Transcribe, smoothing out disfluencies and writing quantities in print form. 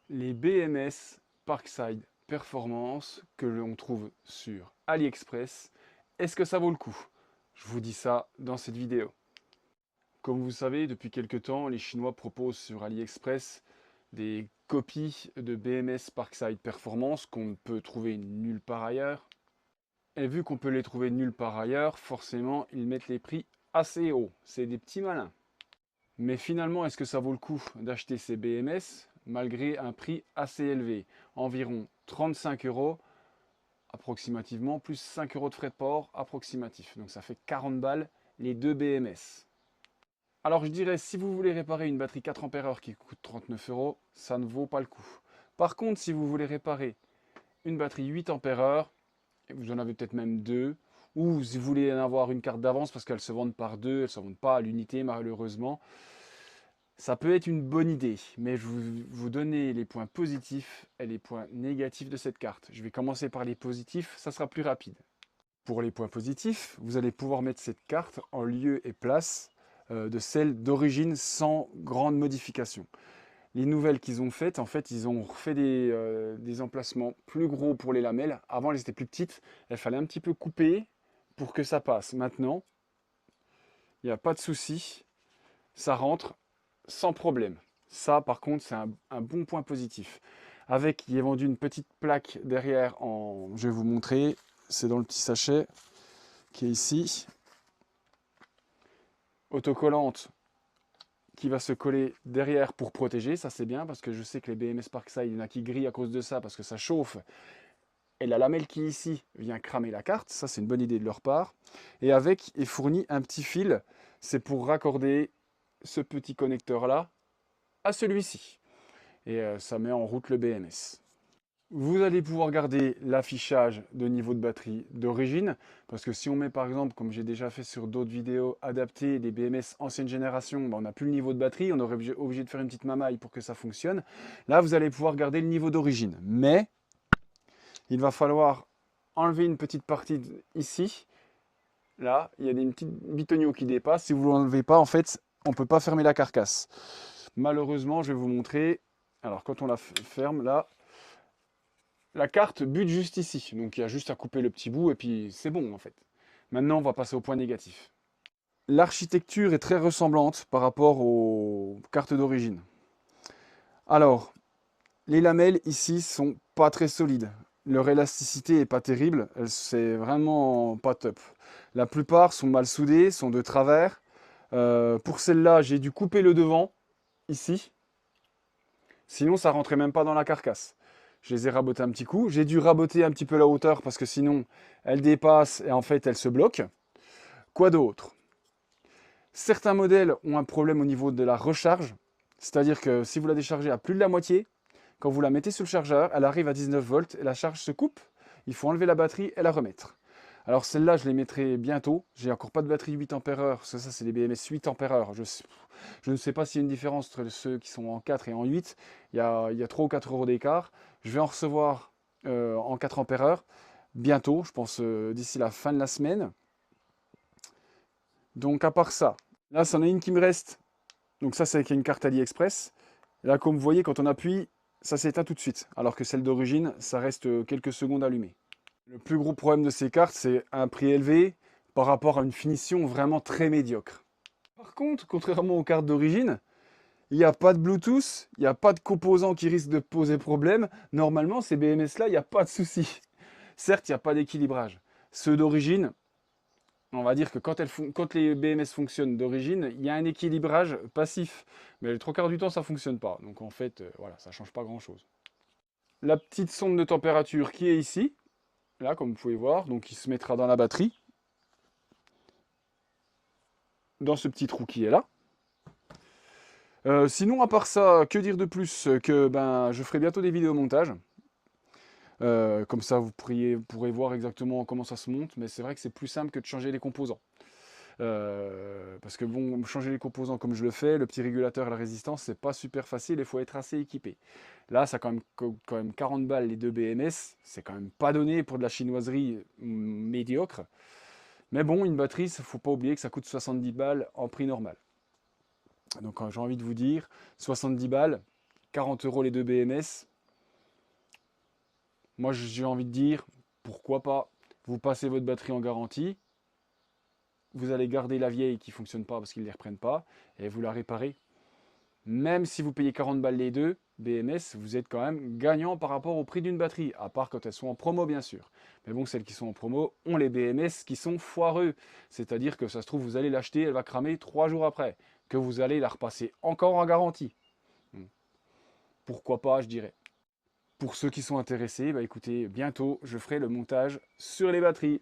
Les BMS Parkside Performance que l'on trouve sur AliExpress, est-ce que ça vaut le coup? Je vous dis ça dans cette vidéo. Comme vous savez, depuis quelque temps, les Chinois proposent sur AliExpress des copies de BMS Parkside Performance qu'on ne peut trouver nulle part ailleurs. Et vu qu'on peut les trouver nulle part ailleurs, forcément, ils mettent les prix assez hauts. C'est des petits malins. Mais finalement, est-ce que ça vaut le coup d'acheter ces BMS malgré un prix assez élevé? Environ 35 euros approximativement, plus 5 euros de frais de port approximatif. Donc ça fait 40 balles les deux BMS. Alors je dirais, si vous voulez réparer une batterie 4 ampères qui coûte 39 euros, ça ne vaut pas le coup. Par contre, si vous voulez réparer une batterie 8 ampères, et vous en avez peut-être même deux, ou si vous voulez en avoir une carte d'avance parce qu'elles se vendent par deux, elles ne se vendent pas à l'unité malheureusement, ça peut être une bonne idée, mais je vais vous donner les points positifs et les points négatifs de cette carte. Je vais commencer par les positifs, ça sera plus rapide. Pour les points positifs, vous allez pouvoir mettre cette carte en lieu et place de celle d'origine sans grande modification. Les nouvelles qu'ils ont faites, en fait, ils ont refait des emplacements plus gros pour les lamelles. Avant, elles étaient plus petites, il fallait un petit peu couper pour que ça passe. Maintenant, il n'y a pas de souci, ça rentre sans problème. Ça, par contre, c'est un bon point positif. Avec, il est vendu une petite plaque derrière en... Je vais vous montrer, c'est dans le petit sachet qui est ici. Autocollante qui va se coller derrière pour protéger, ça c'est bien parce que je sais que les BMS Parkside, il y en a qui grillent à cause de ça parce que ça chauffe. Et la lamelle qui est ici vient cramer la carte, ça c'est une bonne idée de leur part. Et avec est fourni un petit fil, c'est pour raccorder ce petit connecteur là à celui-ci. Et ça met en route le BMS. Vous allez pouvoir garder l'affichage de niveau de batterie d'origine, parce que si on met par exemple, comme j'ai déjà fait sur d'autres vidéos, adapter des BMS ancienne génération, ben on n'a plus le niveau de batterie, on aurait obligé de faire une petite mamaille pour que ça fonctionne. Là, vous allez pouvoir garder le niveau d'origine, mais il va falloir enlever une petite partie ici. Là, il y a des petits bitoniaux qui dépassent. Si vous ne l'enlevez pas, en fait, on ne peut pas fermer la carcasse. Malheureusement, je vais vous montrer. Alors, quand on la ferme, là, la carte bute juste ici. Donc, il y a juste à couper le petit bout et puis c'est bon, en fait. Maintenant, on va passer au point négatif. L'architecture est très ressemblante par rapport aux cartes d'origine. Alors, les lamelles ici sont pas très solides. Leur élasticité est pas terrible, c'est vraiment pas top. La plupart sont mal soudées, sont de travers. Pour celle-là, j'ai dû couper le devant, ici. Sinon, ça rentrait même pas dans la carcasse. Je les ai rabotés un petit coup. J'ai dû raboter un petit peu la hauteur parce que sinon, elle dépasse et en fait, elle se bloque. Quoi d'autre? Certains modèles ont un problème au niveau de la recharge. C'est-à-dire que si vous la déchargez à plus de la moitié, quand vous la mettez sur le chargeur, elle arrive à 19 volts et la charge se coupe. Il faut enlever la batterie et la remettre. Alors celle-là, je les mettrai bientôt. J'ai encore pas de batterie 8 ampères, parce que ça, c'est des BMS 8 ampères. Je ne sais pas s'il y a une différence entre ceux qui sont en 4 et en 8. Il y a 3 ou 4 euros d'écart. Je vais en recevoir en 4 ampères bientôt, je pense d'ici la fin de la semaine. Donc à part ça, là, c'en est une qui me reste. Donc ça, c'est avec une carte AliExpress. Et là, comme vous voyez, quand on appuie, ça s'éteint tout de suite. Alors que celle d'origine, ça reste quelques secondes allumée. Le plus gros problème de ces cartes, c'est un prix élevé par rapport à une finition vraiment très médiocre. Par contre, contrairement aux cartes d'origine, il n'y a pas de Bluetooth, il n'y a pas de composants qui risquent de poser problème. Normalement, ces BMS-là, il n'y a pas de souci. Certes, il n'y a pas d'équilibrage. Ceux d'origine, on va dire que quand les BMS fonctionnent d'origine, il y a un équilibrage passif. Mais le trois quarts du temps, ça ne fonctionne pas. Donc en fait, voilà, ça ne change pas grand-chose. La petite sonde de température qui est ici, là, comme vous pouvez voir, donc il se mettra dans la batterie, dans ce petit trou qui est là. Sinon, à part ça, que dire de plus que ben, je ferai bientôt des vidéos montage. Comme ça, vous pourrez voir exactement comment ça se monte, mais c'est vrai que c'est plus simple que de changer les composants. Parce que bon, changer les composants comme je le fais, le petit régulateur et la résistance, c'est pas super facile, il faut être assez équipé. Là, ça quand même 40 balles les deux BMS, c'est quand même pas donné pour de la chinoiserie médiocre. Mais bon, une batterie, il ne faut pas oublier que ça coûte 70 balles en prix normal. Donc j'ai envie de vous dire, 70 balles, 40 € les deux BMS. Moi, j'ai envie de dire, pourquoi pas, vous passez votre batterie en garantie, vous allez garder la vieille qui ne fonctionne pas parce qu'ils ne les reprennent pas, et vous la réparez. Même si vous payez 40 balles les deux BMS, vous êtes quand même gagnant par rapport au prix d'une batterie, à part quand elles sont en promo bien sûr. Mais bon, celles qui sont en promo ont les BMS qui sont foireux. C'est-à-dire que ça se trouve, vous allez l'acheter, elle va cramer 3 jours après, que vous allez la repasser encore en garantie. Pourquoi pas, je dirais. Pour ceux qui sont intéressés, bah écoutez, bientôt je ferai le montage sur les batteries.